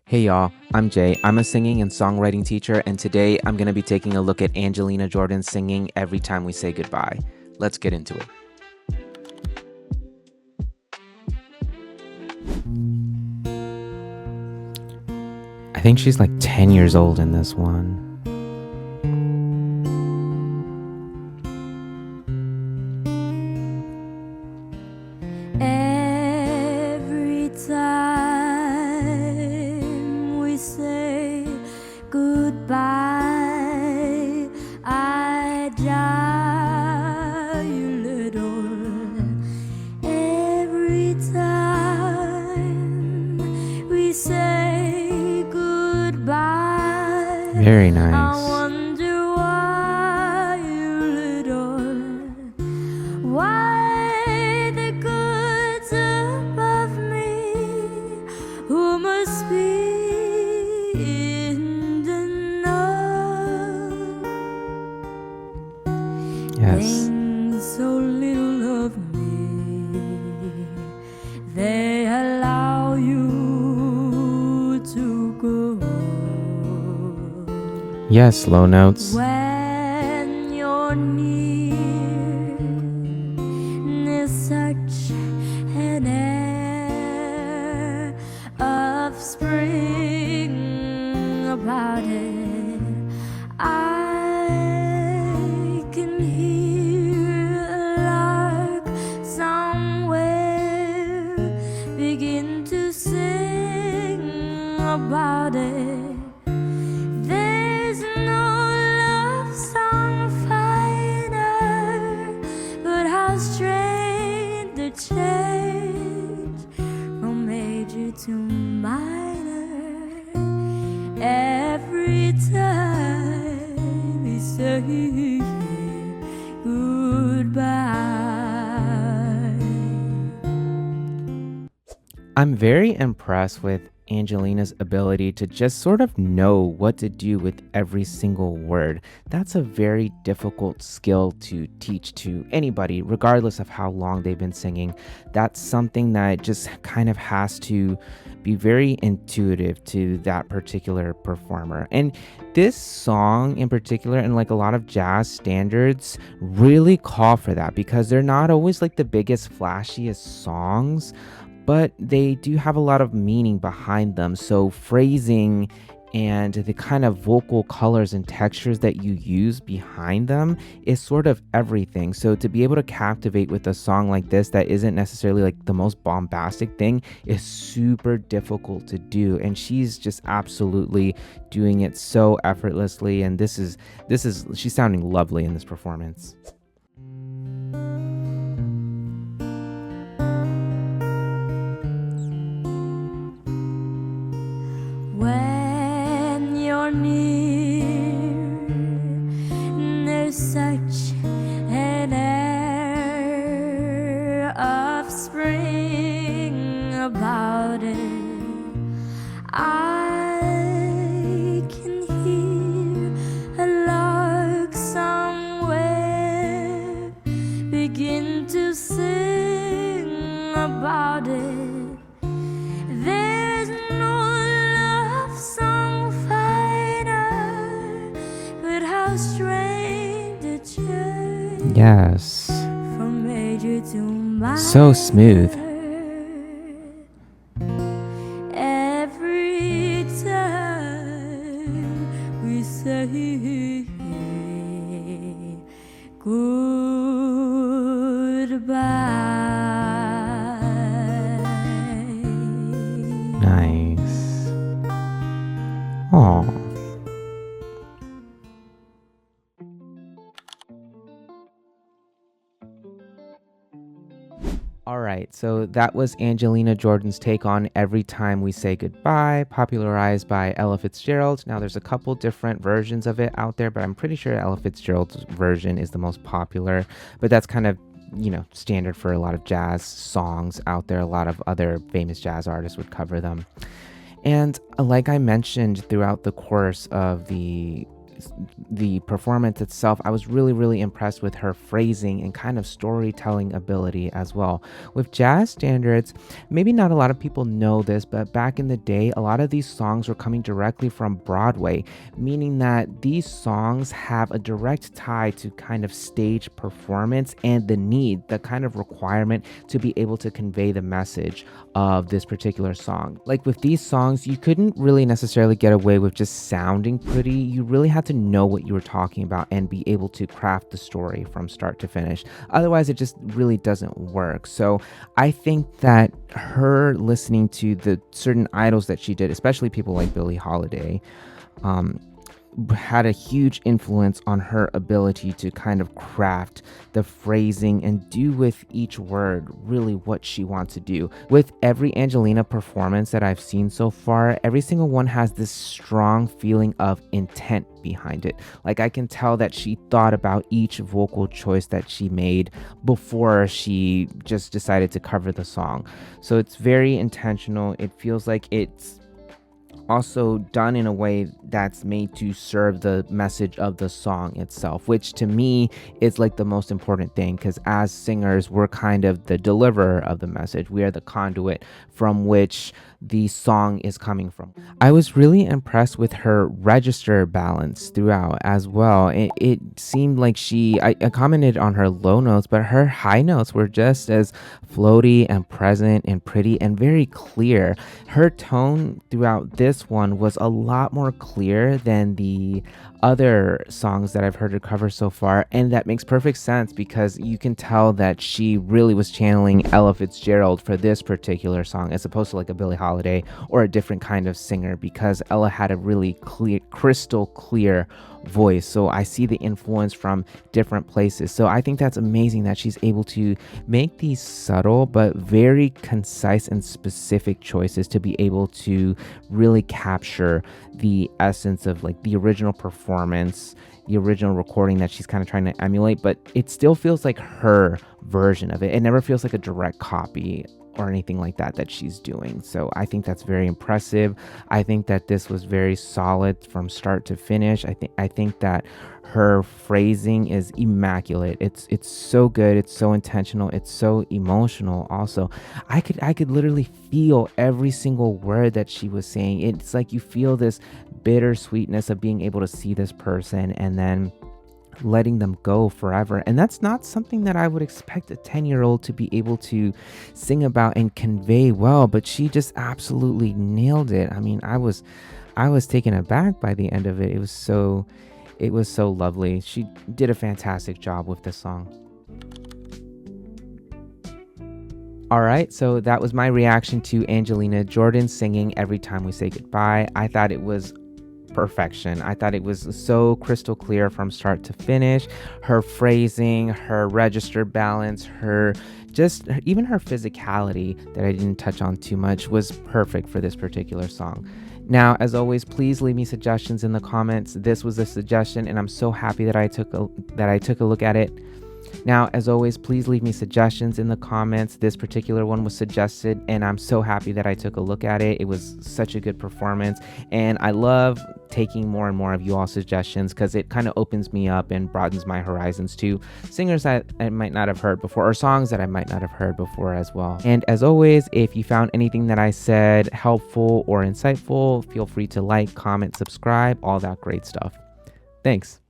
Hey y'all, I'm Jay. I'm a singing and songwriting teacher, and today I'm going to be taking a look at Angelina Jordan singing Every Time We Say Goodbye. Let's get into it. I think she's like 10 years old in this one. Every time we say goodbye, I die a little. Every time we say goodbye, Very I nice. wonder why you little. Why the goods above me, who must be in the know? Yes. Think so little of me, they allow you to go. Yes, low notes. When you're near, there's such an air of spring about it. I can hear a lark somewhere begin to sing about it. There's no love song finer, but how strange the change from major to minor. Every time we say goodbye. I'm very impressed with Angelina's ability to just sort of know what to do with every single word. That's a very difficult skill to teach to anybody, regardless of how long they've been singing. That's something that just kind of has to be very intuitive to that particular performer. And this song in particular, and like a lot of jazz standards, really call for that because they're not always like the biggest, flashiest songs, but they do have a lot of meaning behind them. So phrasing and the kind of vocal colors and textures that you use behind them is sort of everything. So to be able to captivate with a song like this that isn't necessarily like the most bombastic thing is super difficult to do, and she's just absolutely doing it so effortlessly. And this is she's sounding lovely in this performance. When you're near, there's such an air of spring about it. I can hear a lark somewhere begin to sing about it. There's no love song finer, but how strange the change Yes. from major to minor. So smooth. Every time we say goodbye. Nice. Aw. All right, so that was Angelina Jordan's take on Every Time We Say Goodbye, popularized by Ella Fitzgerald. Now, there's a couple different versions of it out there, but I'm pretty sure Ella Fitzgerald's version is the most popular. But that's kind of, standard for a lot of jazz songs out there. A lot of other famous jazz artists would cover them. And like I mentioned throughout the course of the the performance itself, I was really impressed with her phrasing and kind of storytelling ability as well. With jazz standards, maybe not a lot of people know this, but back in the day, a lot of these songs were coming directly from Broadway, meaning that these songs have a direct tie to kind of stage performance and the kind of requirement to be able to convey the message of this particular song. Like with these songs, you couldn't really necessarily get away with just sounding pretty. You really had to know what you were talking about and be able to craft the story from start to finish. Otherwise, it just really doesn't work. So I think that her listening to the certain idols that she did, especially people like Billie Holiday, had a huge influence on her ability to kind of craft the phrasing and do with each word really what she wants to do. With every Angelina performance that I've seen so far, every single one has this strong feeling of intent behind it. Like I can tell that she thought about each vocal choice that she made before she just decided to cover the song. So it's very intentional. It feels like it's also done in a way that's made to serve the message of the song itself, which to me is like the most important thing, because as singers, we're kind of the deliverer of the message. We are the conduit from which the song is coming from. I was really impressed with her register balance throughout as well. It seemed like I commented on her low notes, but her high notes were just as floaty and present and pretty and very clear. Her tone throughout this one was a lot more clear than the other songs that I've heard her cover so far, and that makes perfect sense because you can tell that she really was channeling Ella Fitzgerald for this particular song as opposed to like a Billie Holiday or a different kind of singer, because Ella had a really clear, crystal clear voice. So I see the influence from different places. So I think that's amazing that she's able to make these subtle but very concise and specific choices to be able to really capture the essence of like the original performance, the original recording that she's kind of trying to emulate, but it still feels like her version of it. It never feels like a direct copy or anything like that she's doing. So I think that's very impressive. I think that this was very solid from start to finish. I think that her phrasing is immaculate. It's so good. It's so intentional. It's so emotional. Also, I could literally feel every single word that she was saying. It's like you feel this bittersweetness of being able to see this person and then letting them go forever. And that's not something that I would expect a 10-year-old to be able to sing about and convey well, but she just absolutely nailed it. I mean, I was taken aback by the end of it. It was so lovely. She did a fantastic job with this song. All right, so that was my reaction to Angelina Jordan singing Every Time We Say Goodbye. I thought it was perfection. I thought it was so crystal clear from start to finish. Her phrasing, her register balance, even her physicality that I didn't touch on too much was perfect for this particular song. Now, as always, please leave me suggestions in the comments. This was a suggestion, and I'm so happy that I took a look at it. Now, as always, please leave me suggestions in the comments. This particular one was suggested, and I'm so happy that I took a look at it. It was such a good performance, and I love taking more and more of you all suggestions because it kind of opens me up and broadens my horizons to singers that I might not have heard before or songs that I might not have heard before as well. And as always, if you found anything that I said helpful or insightful, feel free to like, comment, subscribe, all that great stuff. Thanks.